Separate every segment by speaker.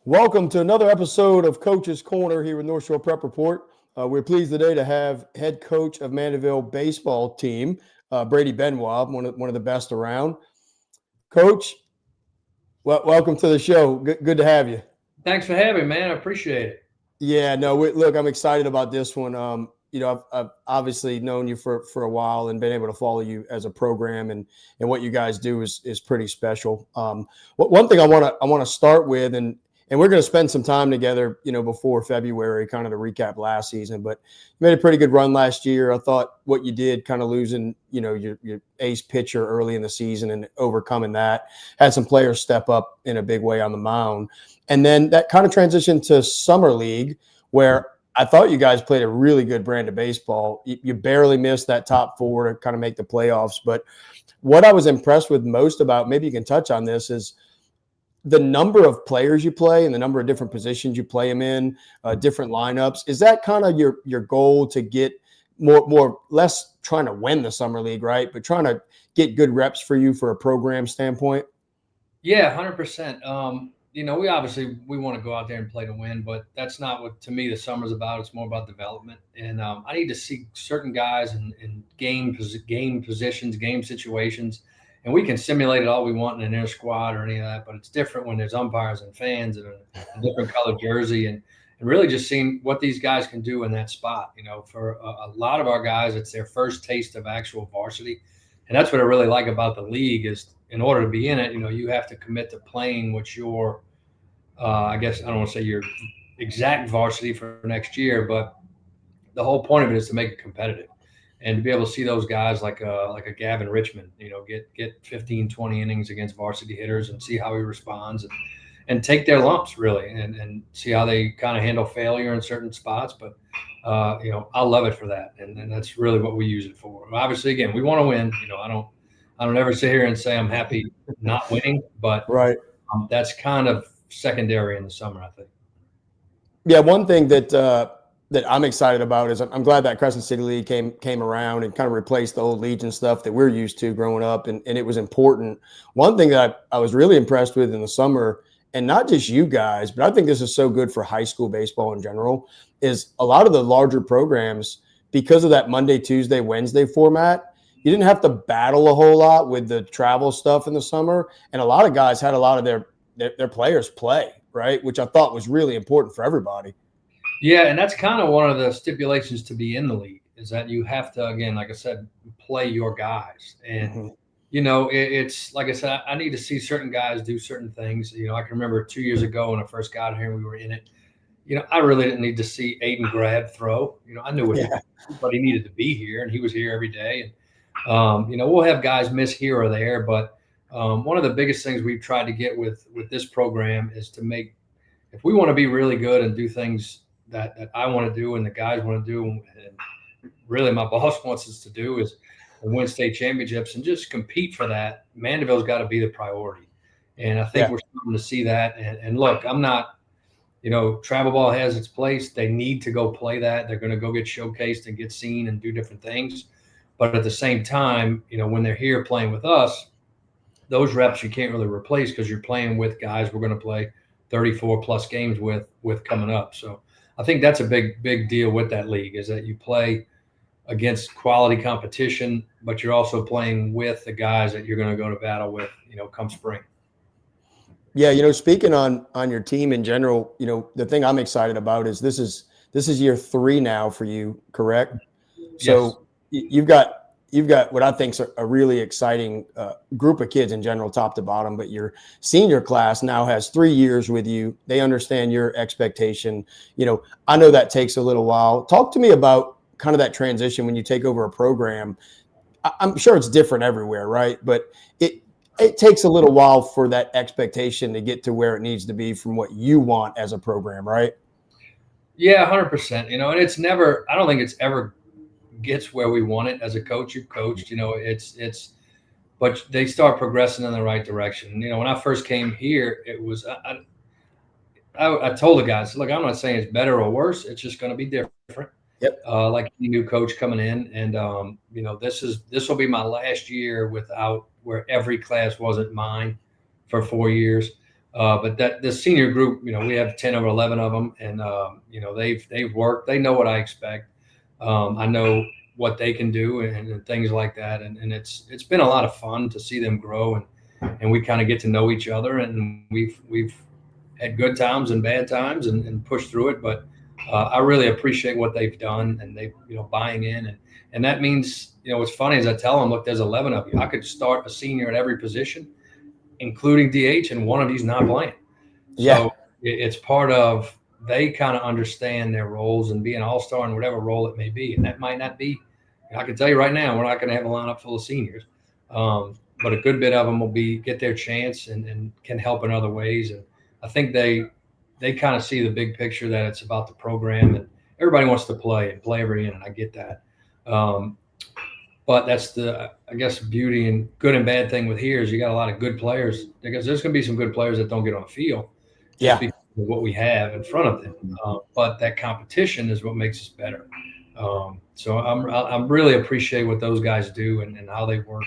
Speaker 1: Welcome to another episode of Coach's Corner here with North Shore Prep Report. We're pleased today to have head coach of Mandeville baseball team, Brady Benoit, one of the best around. Coach, welcome to the show. Good to have you.
Speaker 2: Thanks for having me, man. I appreciate it.
Speaker 1: Yeah, no, look, I'm excited about this one. I've obviously known you for a while and been able to follow you as a program, and what you guys do is pretty special. One thing I want to start with, and we're going to spend some time together, before February, kind of to recap last season. But you made a pretty good run last year. I thought what you did, kind of losing, your ace pitcher early in the season and overcoming that, had some players step up in a big way on the mound. And then that kind of transitioned to summer league, where I thought you guys played a really good brand of baseball. You barely missed that top four to kind of make the playoffs. But what I was impressed with most about, maybe you can touch on this, is the number of players you play and the number of different positions you play them in, different lineups. Is that kind of your goal, to get less trying to win the summer league, right? But trying to get good reps for you for a program standpoint?
Speaker 2: Yeah, 100%. We want to go out there and play to win, but that's not what, to me, the summer's about. It's more about development. And I need to see certain guys in game positions, game situations. And we can simulate it all we want in an inner squad or any of that, but it's different when there's umpires and fans and a different colored jersey, and really just seeing what these guys can do in that spot. For a lot of our guys, it's their first taste of actual varsity. And that's what I really like about the league is, in order to be in it, you have to commit to playing what your, I guess I don't want to say your exact varsity for next year, but the whole point of it is to make it competitive. And to be able to see those guys like a Gavin Richmond, get 15, 20 innings against varsity hitters and see how he responds, and take their lumps really, and see how they kind of handle failure in certain spots. But I love it for that, and that's really what we use it for. Obviously, again, we want to win. I don't ever sit here and say I'm happy not winning, but
Speaker 1: Right.
Speaker 2: That's kind of secondary in the summer, I think.
Speaker 1: Yeah, one thing that I'm excited about is I'm glad that Crescent City League came around and kind of replaced the old Legion stuff that we're used to growing up, and it was important. One thing that I was really impressed with in the summer, and not just you guys, but I think this is so good for high school baseball in general, is a lot of the larger programs, because of that Monday, Tuesday, Wednesday format, you didn't have to battle a whole lot with the travel stuff in the summer, and a lot of guys had a lot of their players play, right, which I thought was really important for everybody.
Speaker 2: Yeah, and that's kind of one of the stipulations to be in the league, is that you have to, again, like I said, play your guys. And,
Speaker 1: Mm-hmm.
Speaker 2: it's like I said, I need to see certain guys do certain things. I can remember 2 years ago when I first got here, we were in it. I really didn't need to see Aiden Grab throw. I knew what he
Speaker 1: Yeah.
Speaker 2: did, but he needed to be here, and he was here every day. And, we'll have guys miss here or there, but one of the biggest things we've tried to get with this program is to make, if we want to be really good and do things that I want to do and the guys want to do, and really my boss wants us to do, is win state championships and just compete for that. Mandeville's got to be the priority. And I think
Speaker 1: Yeah.
Speaker 2: we're starting to see that. And look, I'm not, travel ball has its place. They need to go play that. They're going to go get showcased and get seen and do different things. But at the same time, when they're here playing with us, those reps you can't really replace, because you're playing with guys we're going to play 34 plus games with coming up. So I think that's a big deal with that league, is that you play against quality competition, but you're also playing with the guys that you're going to go to battle with, come spring.
Speaker 1: Yeah, speaking on your team in general, the thing I'm excited about is this is year 3 now for you, correct?
Speaker 2: Yes.
Speaker 1: So you've got what I think is a really exciting group of kids in general, top to bottom. But your senior class now has 3 years with you. They understand your expectation. I know that takes a little while. Talk to me about kind of that transition when you take over a program. I'm sure it's different everywhere, right? But it takes a little while for that expectation to get to where it needs to be from what you want as a program, right?
Speaker 2: Yeah, 100%. And it's never, I don't think it's ever gets where we want it as a coach. You've coached, but they start progressing in the right direction. When I first came here, it was, I told the guys, look, I'm not saying it's better or worse. It's just going to be different.
Speaker 1: Yep.
Speaker 2: Like a new coach coming in, and this will be my last year without, where every class wasn't mine for 4 years. But that the senior group, we have 10 or 11 of them, and they've worked. They know what I expect. I know what they can do and things like that, and it's been a lot of fun to see them grow, and we kind of get to know each other, and we've had good times and bad times and pushed through it. But I really appreciate what they've done, and they buying in, and that means what's funny is I tell them, look, there's 11 of you. I could start a senior at every position, including DH, and one of you's not playing. So it's part of, they kind of understand their roles and be an all-star in whatever role it may be. And that might not be, I can tell you right now, we're not going to have a lineup full of seniors. But a good bit of them will get their chance and can help in other ways. And I think they kind of see the big picture, that it's about the program, and everybody wants to play and play every inning. I get that. But that's the, I guess, beauty and good and bad thing with here is you got a lot of good players, because there's going to be some good players that don't get on the field just because of what we have in front of them. But that competition is what makes us better. So I'm really appreciate what those guys do and how they work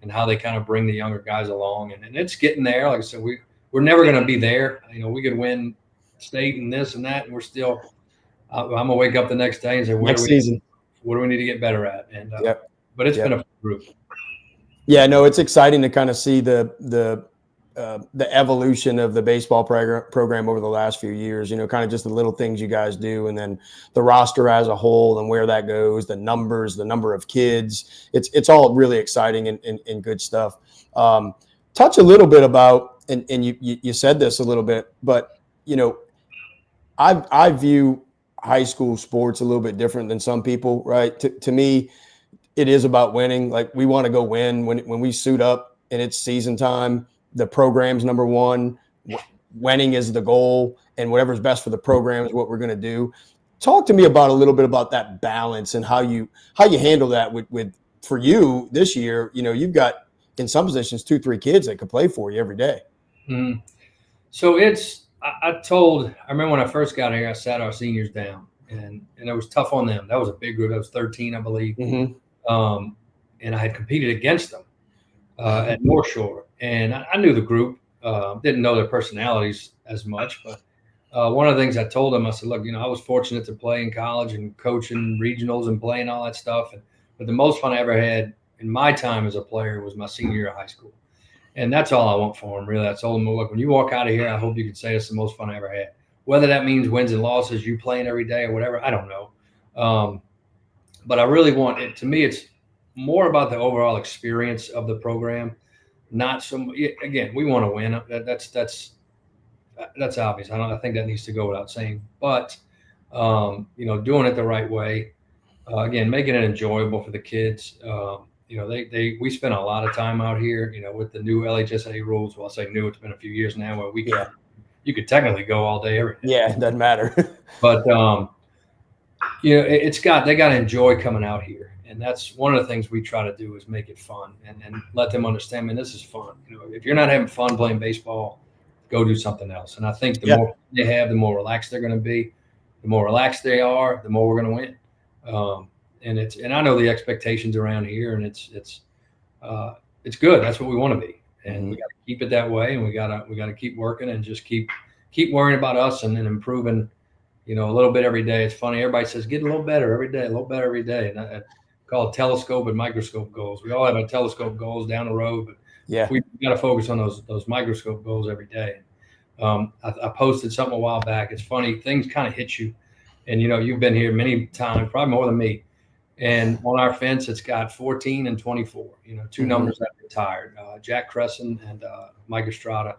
Speaker 2: and how they kind of bring the younger guys along. And it's getting there. Like I said, we're never going to be there. We could win state and this and that, and we're still. I'm gonna wake up the next day and say, what do we need to get better at? And but it's been a fun group.
Speaker 1: Yeah, no, it's exciting to kind of see the evolution of the baseball program over the last few years. Kind of just the little things you guys do, and then the roster as a whole and where that goes, the numbers, the number of kids. It's all really exciting and good stuff. Touch a little bit about, and you said this a little bit, but I view high school sports a little bit different than some people, right? To me, it is about winning. Like, we want to go win. When we suit up and it's season time, the program's number one. Winning is the goal, and whatever's best for the program is what we're going to do. Talk to me about a little bit about that balance and how you handle that with for you this year. You've got, in some positions, 2-3 kids that could play for you every day.
Speaker 2: Mm-hmm. So I remember when I first got here, I sat our seniors down, and it was tough on them. That was a big group. That was 13, I believe.
Speaker 1: Mm-hmm.
Speaker 2: And I had competed against them at North Shore, and I knew the group. Didn't know their personalities as much, but one of the things I told them, I said, look, I was fortunate to play in college and coach in regionals and playing all that stuff. But the most fun I ever had in my time as a player was my senior year of high school. And that's all I want for them, really. I told them, look, when you walk out of here, I hope you can say it's the most fun I ever had. Whether that means wins and losses, you playing every day or whatever, I don't know. But I really want it. To me, it's more about the overall experience of the program. Not so. Again, we want to win. That's obvious. I think that needs to go without saying. But doing it the right way. Again, making it enjoyable for the kids. We spend a lot of time out here. With the new LHSA rules. Well, I say new. It's been a few years now where you could technically go all day every day.
Speaker 1: Yeah, it doesn't matter.
Speaker 2: But they got to enjoy coming out here. And that's one of the things we try to do is make it fun and let them understand, man, this is fun. If you're not having fun playing baseball, go do something else. And I think the more they have, the more relaxed they're going to be. The more relaxed they are, the more we're going to win. And I know the expectations around here, and it's good. That's what we want to be, and we got to keep it that way. And we got to keep working and just keep worrying about us and improving. A little bit every day. It's funny. Everybody says get a little better every day, a little better every day. And I call it telescope and microscope goals. We all have our telescope goals down the road, but we got to focus on those microscope goals every day. I posted something a while back. It's funny. Things kind of hit you, and you've been here many times, probably more than me. And on our fence, it's got 14 and 24. Two numbers that retired, Jack Crescent and Mike Estrada.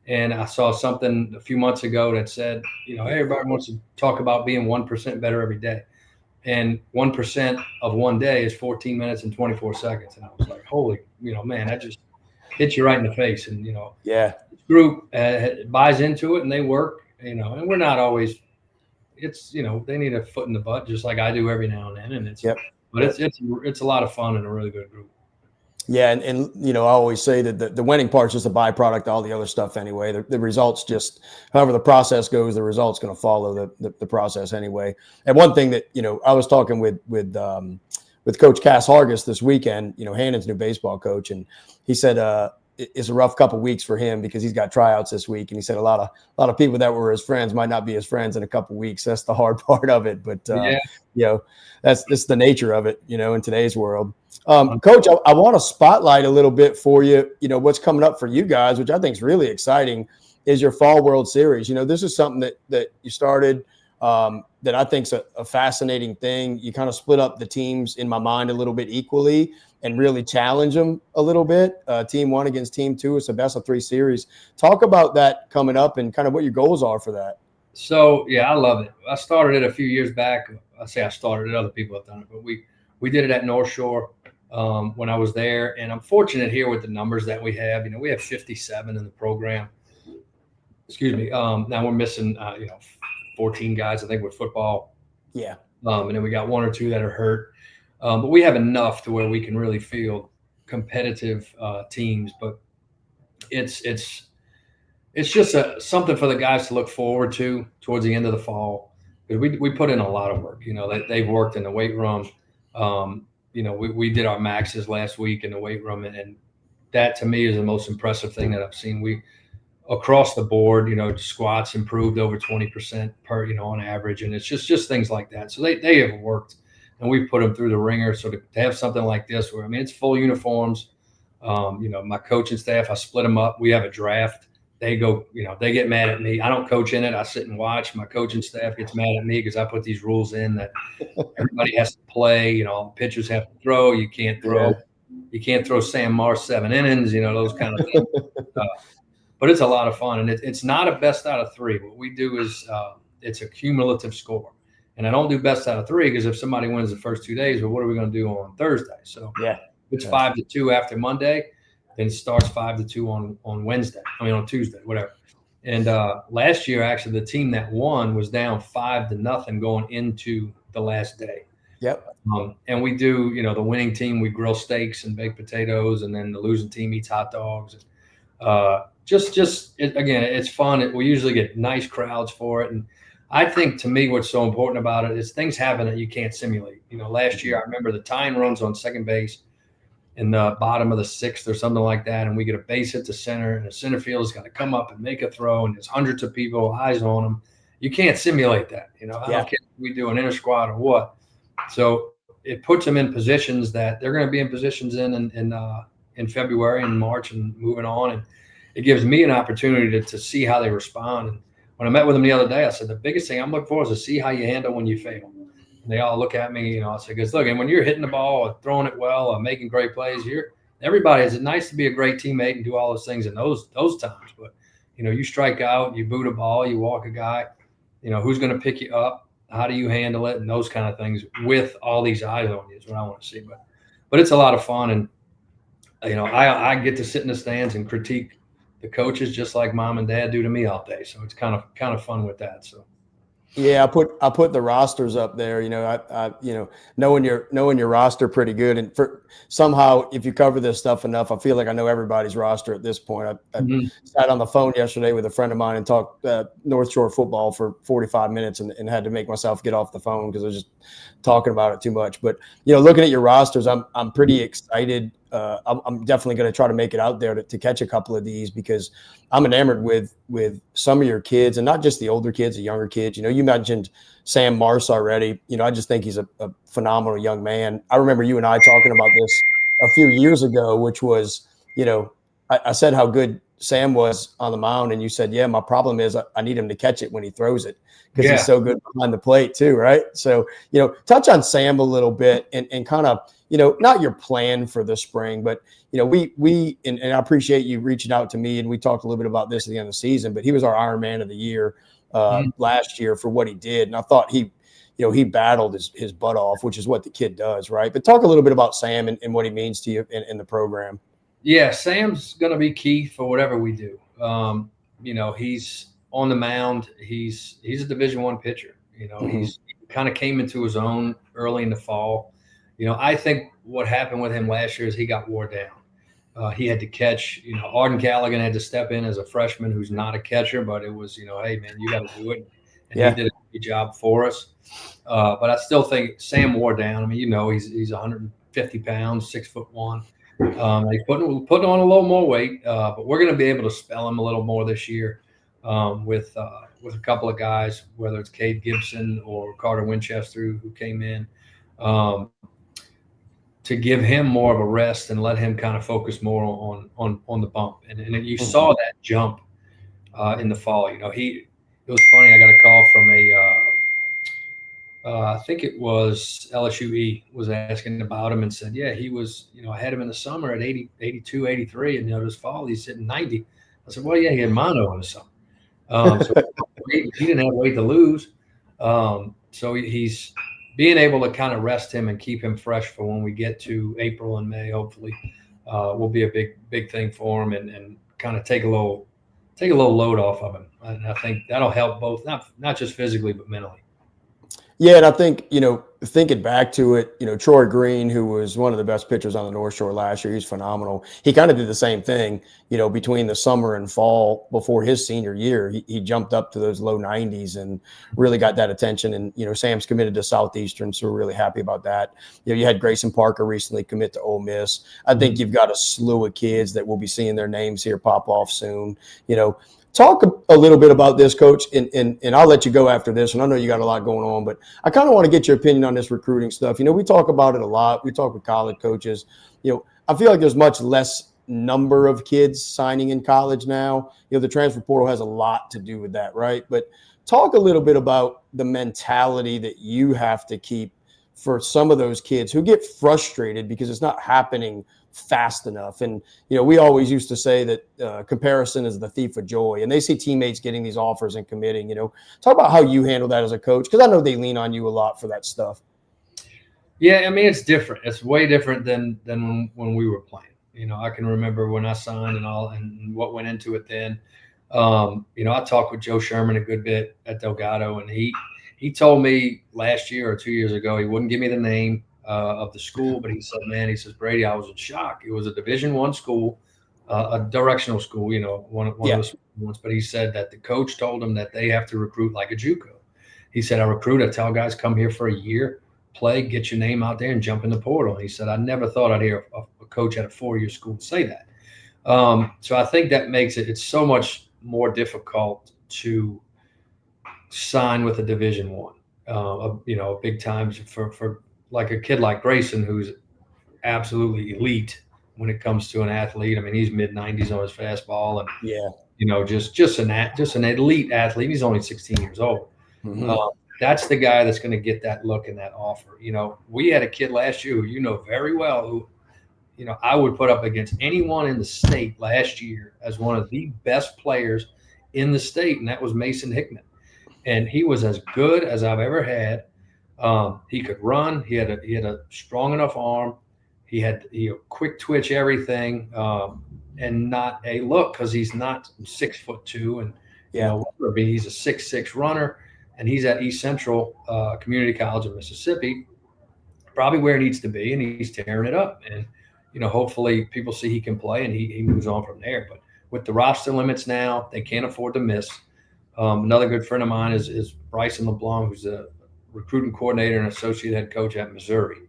Speaker 2: And I saw something a few months ago that said, everybody wants to talk about being 1% better every day. And 1% of one day is 14 minutes and 24 seconds. And I was like, holy, man, that just hits you right in the face. And, this group buys into it and they work, and we're not always, they need a foot in the butt, just like I do every now and then. And but it's a lot of fun and a really good group.
Speaker 1: Yeah, and I always say that the winning part is just a byproduct of all the other stuff anyway. The results just, however the process goes, the result's going to follow the process anyway. And one thing that I was talking with Coach Cass Hargis this weekend, Hannon's new baseball coach, and he said is a rough couple weeks for him because he's got tryouts this week, and he said a lot of people that were his friends might not be his friends in a couple weeks. That's the hard part of it, but that's the nature of it, in today's world. Coach, I want to spotlight a little bit for you. What's coming up for you guys, which I think is really exciting, is your Fall World Series. This is something that you started. That I think is a fascinating thing. You kind of split up the teams in my mind a little bit equally and really challenge them a little bit. Team 1 against Team 2. It's a best of 3 series. Talk about that coming up and kind of what your goals are for that.
Speaker 2: So, yeah, I love it. I started it a few years back. I say I started it. Other people have done it. But we did it at North Shore when I was there. And I'm fortunate here with the numbers that we have. We have 57 in the program. Excuse me. Now we're missing, 14 guys, I think, with football.
Speaker 1: Yeah.
Speaker 2: And then we got 1 or 2 that are hurt. But we have enough to where we can really field competitive teams. But it's just something for the guys to look forward to towards the end of the fall. Because we put in a lot of work. They've worked in the weight room. We did our maxes last week in the weight room. And that, to me, is the most impressive thing that I've seen. Across the board, squats improved over 20% per, on average. And it's just things like that. So they have worked, and we've put them through the ringer. So to have something like this where, it's full uniforms. My coaching staff, I split them up. We have a draft. They go, they get mad at me. I don't coach in it. I sit and watch. My coaching staff gets mad at me because I put these rules in that everybody has to play. Pitchers have to throw. You can't throw. Yeah. You can't throw Sam Marsh 7 innings, those kind of things. But it's a lot of fun, and it's not a best out of 3. What we do is it's a cumulative score, and I don't do best out of 3 because if somebody wins the first 2 days, well, what are we going to do on Thursday? So it's 5-2 after Monday, then it starts 5-2 on Wednesday. On Tuesday, whatever. And last year, actually, the team that won was down 5-0 going into the last day.
Speaker 1: Yep.
Speaker 2: And we do, the winning team, we grill steaks and baked potatoes, and then the losing team eats hot dogs. Again, it's fun. We usually get nice crowds for it. And I think, to me, what's so important about it is things happen that you can't simulate. Last year, I remember the tying runs on second base in the bottom of the 6th or something like that. And we get a base hit to center, and the center field is going to come up and make a throw. And there's hundreds of people, eyes on them. You can't simulate that. I don't care if we do an inner squad or what. So it puts them in positions that they're going to be in positions in February and March and moving on. And it gives me an opportunity to see how they respond. And when I met with them the other day, I said, the biggest thing I'm looking for is to see how you handle when you fail. And they all look at me, I say, because look, and when you're hitting the ball or throwing it well or making great plays, it's nice to be a great teammate and do all those things in those times. But, you strike out, you boot a ball, you walk a guy, who's going to pick you up? How do you handle it? And those kind of things with all these eyes on you is what I want to see. But it's a lot of fun. And, I get to sit in the stands and critique the coaches just like mom and dad do to me all day. So it's kind of fun with that. So.
Speaker 1: Yeah, I put the rosters up there. I knowing your roster pretty good, and somehow if you cover this stuff enough, I feel like I know everybody's roster at this point. I sat on the phone yesterday with a friend of mine and talked North Shore football for 45 minutes, and had to make myself get off the phone because I was just talking about it too much. But looking at your rosters, I'm pretty excited. I'm definitely going to try to make it out there to catch a couple of these because I'm enamored with some of your kids, and not just the older kids, the younger kids. You mentioned Sam Marsh already. I just think he's a phenomenal young man. I remember you and I talking about this a few years ago, which was, I said how good Sam was on the mound, and you said, yeah, my problem is I need him to catch it when he throws it because he's so good behind the plate too, right? So, touch on Sam a little bit and kind of, not your plan for the spring, but, we and I appreciate you reaching out to me, and we talked a little bit about this at the end of the season, but he was our Iron Man of the Year last year for what he did. And I thought he battled his butt off, which is what the kid does, right? But talk a little bit about Sam and what he means to you in the program.
Speaker 2: Yeah, Sam's going to be key for whatever we do. He's on the mound. He's a Division I pitcher. He kind of came into his own early in the fall. I think what happened with him last year is he got wore down. He had to catch, Arden Callaghan had to step in as a freshman who's not a catcher, but it was, hey, man, you got to do it. And he did a good job for us. But I still think Sam wore down. He's 150 pounds, 6'1". He's putting on a little more weight, but we're going to be able to spell him a little more this year with a couple of guys, whether it's Cade Gibson or Carter Winchester who came in. To give him more of a rest and let him kind of focus more on the bump. And you saw that jump in the fall. You know, it was funny. I got a call from I think it was LSUE was asking about him and said, yeah, he was, I had him in the summer at 80, 82, 83, and this fall he's hitting 90. I said, well, yeah, he had mono in the summer. So he didn't have weight to lose. So he's being able to kind of rest him and keep him fresh for when we get to April and May, hopefully, will be a big thing for him and kind of take a little load off of him. And I think that'll help both, not just physically, but mentally.
Speaker 1: Yeah, and I think, thinking back to it, Troy Green, who was one of the best pitchers on the North Shore last year, he's phenomenal. He kind of did the same thing, between the summer and fall before his senior year. He jumped up to those low 90s and really got that attention. And, Sam's committed to Southeastern, so we're really happy about that. You had Grayson Parker recently commit to Ole Miss. I think you've got a slew of kids that we'll be seeing their names here pop off soon. Talk a little bit about this, Coach, and I'll let you go after this. And I know you got a lot going on, but I kind of want to get your opinion on this recruiting stuff. We talk about it a lot. We talk with college coaches. I feel like there's much less number of kids signing in college now. The transfer portal has a lot to do with that, right? But talk a little bit about the mentality that you have to keep for some of those kids who get frustrated because it's not happening fast enough. And, we always used to say that comparison is the thief of joy, and they see teammates getting these offers and committing. Talk about how you handle that as a coach, because I know they lean on you a lot for that stuff.
Speaker 2: Yeah, I mean, it's different. It's way different than when we were playing. I can remember when I signed and what went into it then. I talked with Joe Sherman a good bit at Delgado, and he told me last year or 2 years ago, he wouldn't give me the name of the school, but he says, Brady, I was in shock. It was a Division I school, a directional school, one of the ones. But he said that the coach told him that they have to recruit like a JUCO. He said, I tell guys come here for a year, play, get your name out there, and jump in the portal. And he said, I never thought I'd hear a coach at a 4-year school say that. So I think that makes it's so much more difficult to sign with a Division I, big times for like a kid like Grayson, who's absolutely elite when it comes to an athlete. I mean, he's mid-90s on his fastball, and just an elite athlete. He's only 16 years old.
Speaker 1: Mm-hmm.
Speaker 2: That's the guy that's going to get that look and that offer. We had a kid last year who very well who, I would put up against anyone in the state last year as one of the best players in the state, and that was Mason Hickman. And he was as good as I've ever had. He could run. He had a strong enough arm. He had quick twitch everything, and not a look because he's not 6'2", and he's a 6'6" runner, and he's at East Central Community College of Mississippi, probably where he needs to be, and he's tearing it up. And hopefully people see he can play, and he moves on from there. But with the roster limits now, they can't afford to miss. Another good friend of mine is Bryson LeBlanc, who's a recruiting coordinator and associate head coach at Missouri.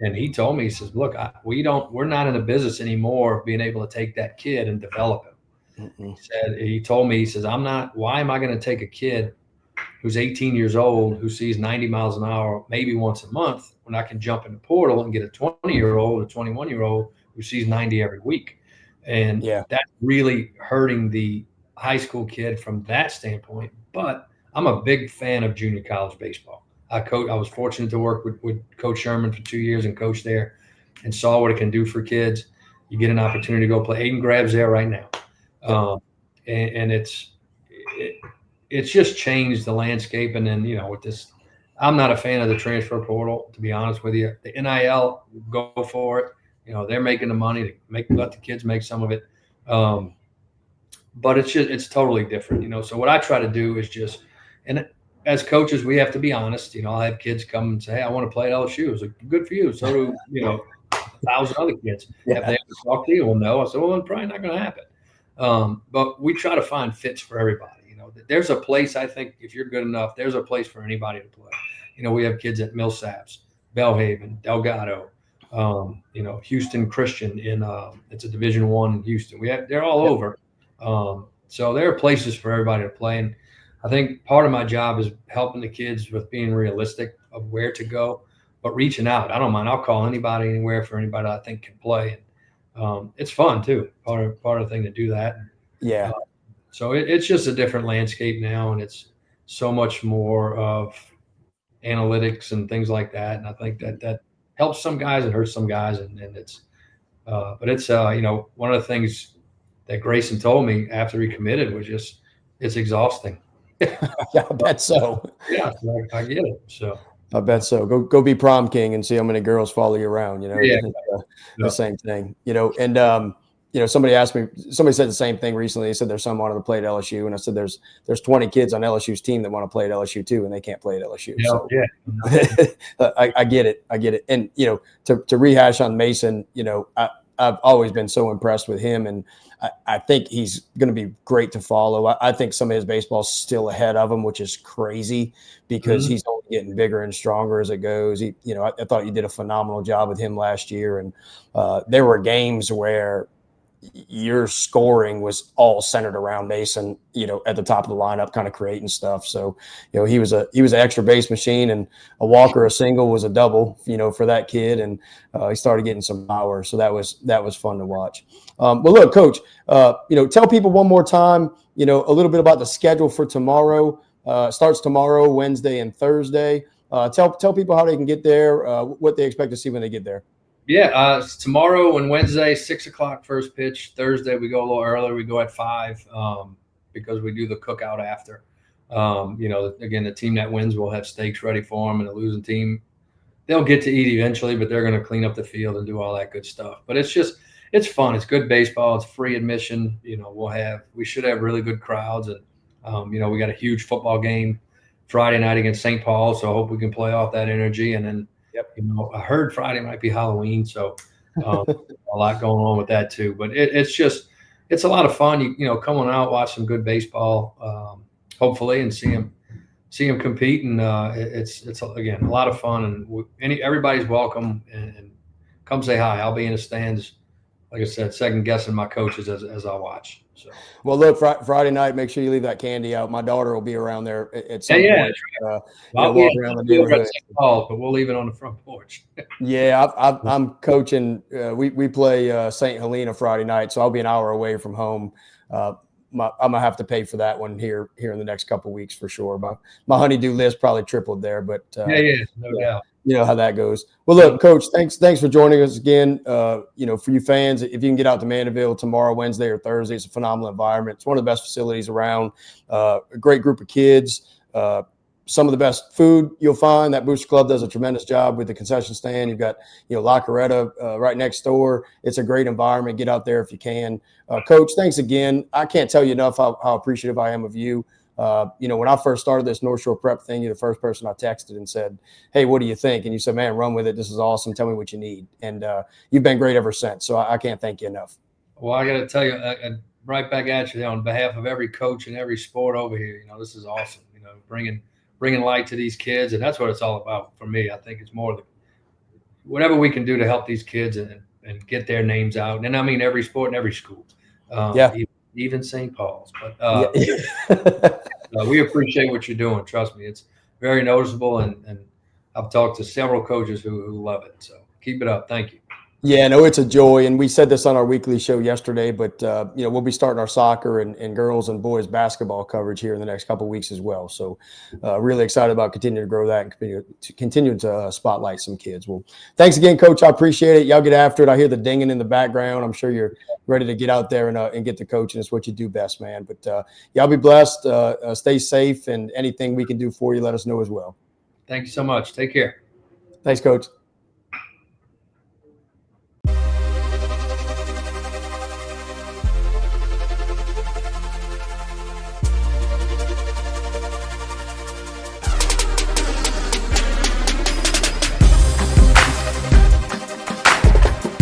Speaker 2: And he told me, he says, look, we're not in the business anymore of being able to take that kid and develop him. Mm-mm. He told me, he says, why am I going to take a kid who's 18 years old, who sees 90 miles an hour, maybe once a month, when I can jump in the portal and get a 20-year-old, a 21-year-old who sees 90 every week. And that's really hurting the high school kid from that standpoint. But I'm a big fan of junior college baseball. I was fortunate to work with Coach Sherman for 2 years and coach there, and saw what it can do for kids. You get an opportunity to go play. Aiden Grab's there right now, and it's just changed the landscape. And then with this, I'm not a fan of the transfer portal, to be honest with you. The NIL, go for it. They're making the money to let the kids make some of it. But it's totally different, So what I try to do is and as coaches, we have to be honest. I'll have kids come and say, hey, I want to play at LSU. It's like, good for you. So do, 1,000 other kids. Have they ever talked to you? Well, no. I said, well, it's probably not going to happen. But we try to find fits for everybody. There's a place, I think, if you're good enough, there's a place for anybody to play. We have kids at Millsaps, Bellhaven, Delgado, Houston Christian it's a Division I in Houston. They're all over. So there are places for everybody to play. And I think part of my job is helping the kids with being realistic of where to go, but reaching out. I don't mind. I'll call anybody anywhere for anybody I think can play. And it's fun too. Part of the thing to do that.
Speaker 1: Yeah.
Speaker 2: So it's just a different landscape now, and it's so much more of analytics and things like that. And I think that helps some guys and hurts some guys. And it's, but it's, one of the things that Grayson told me after he committed was just, it's exhausting.
Speaker 1: Yeah, I bet so.
Speaker 2: Yeah, I get it. So
Speaker 1: I bet so. Go be prom king and see how many girls follow you around.
Speaker 2: Yeah.
Speaker 1: The same thing. And somebody said the same thing recently. They said their son wanted to play at LSU, and I said there's 20 kids on LSU's team that want to play at LSU too, and they can't play at LSU.
Speaker 2: Yeah,
Speaker 1: so
Speaker 2: yeah.
Speaker 1: I get it. And to rehash on Mason, I've always been so impressed with him, and I think he's going to be great to follow. I think some of his baseball's still ahead of him, which is crazy because he's only getting bigger and stronger as it goes. I thought you did a phenomenal job with him last year, and there were games where your scoring was all centered around Mason, at the top of the lineup, kind of creating stuff. So, he was an extra base machine, and a walk or a single was a double, for that kid. And he started getting some power. So that was fun to watch. Well, look, Coach, tell people one more time, a little bit about the schedule for tomorrow. Starts tomorrow, Wednesday and Thursday. Tell people how they can get there, what they expect to see when they get there.
Speaker 2: Yeah, it's tomorrow and Wednesday, 6 o'clock first pitch. Thursday we go a little earlier. We go at 5 because we do the cookout after. Again, the team that wins will have steaks ready for them, and the losing team, they'll get to eat eventually, but they're going to clean up the field and do all that good stuff. But it's fun. It's good baseball. It's free admission. We should have really good crowds, and we got a huge football game Friday night against St. Paul, so I hope we can play off that energy. And then I heard Friday might be Halloween, so a lot going on with that too. But it's a lot of fun. Coming out, watch some good baseball, hopefully, and see them compete. And it's again a lot of fun. And everybody's welcome. And come say hi. I'll be in the stands, like I said, second guessing my coaches as I watch. So.
Speaker 1: Well, look, Friday night, make sure you leave that candy out. My daughter will be around there at some point.
Speaker 2: Walk around the neighborhood. But we'll leave it on the front porch.
Speaker 1: Yeah, I'm coaching. We play St. Helena Friday night, so I'll be an hour away from home. I'm gonna have to pay for that one here in the next couple of weeks for sure. My honeydew list probably tripled there, but
Speaker 2: no doubt.
Speaker 1: You know how that goes. Well, look, Coach, thanks for joining us again. For you fans, if you can get out to Mandeville tomorrow, Wednesday or Thursday, it's a phenomenal environment. It's one of the best facilities around. A great group of kids. Some of the best food you'll find. That Booster Club does a tremendous job with the concession stand. You've got La Coretta right next door. It's a great environment. Get out there if you can. Coach, thanks again. I can't tell you enough how appreciative I am of you. When I first started this North Shore Prep thing, you're the first person I texted and said, "Hey, what do you think?" And you said, "Man, run with it. This is awesome. Tell me what you need." And you've been great ever since. So I can't thank you enough.
Speaker 2: Well, I got to tell you, right back at you on behalf of every coach and every sport over here. This is awesome. Bringing light to these kids, and that's what it's all about for me. I think it's more whatever we can do to help these kids and get their names out. And I mean every sport and every school. Even St. Paul's. But we appreciate what you're doing. Trust me, it's very noticeable, and I've talked to several coaches who love it. So keep it up. Thank you.
Speaker 1: Yeah, no, it's a joy. And we said this on our weekly show yesterday, but, we'll be starting our soccer and girls and boys basketball coverage here in the next couple of weeks as well. So really excited about continuing to grow that and continue to spotlight some kids. Well, thanks again, Coach. I appreciate it. Y'all get after it. I hear the dinging in the background. I'm sure you're ready to get out there and get to coaching. It's what you do best, man. But y'all be blessed. Stay safe, and anything we can do for you, let us know as well.
Speaker 2: Thank you so much. Take care.
Speaker 1: Thanks, Coach.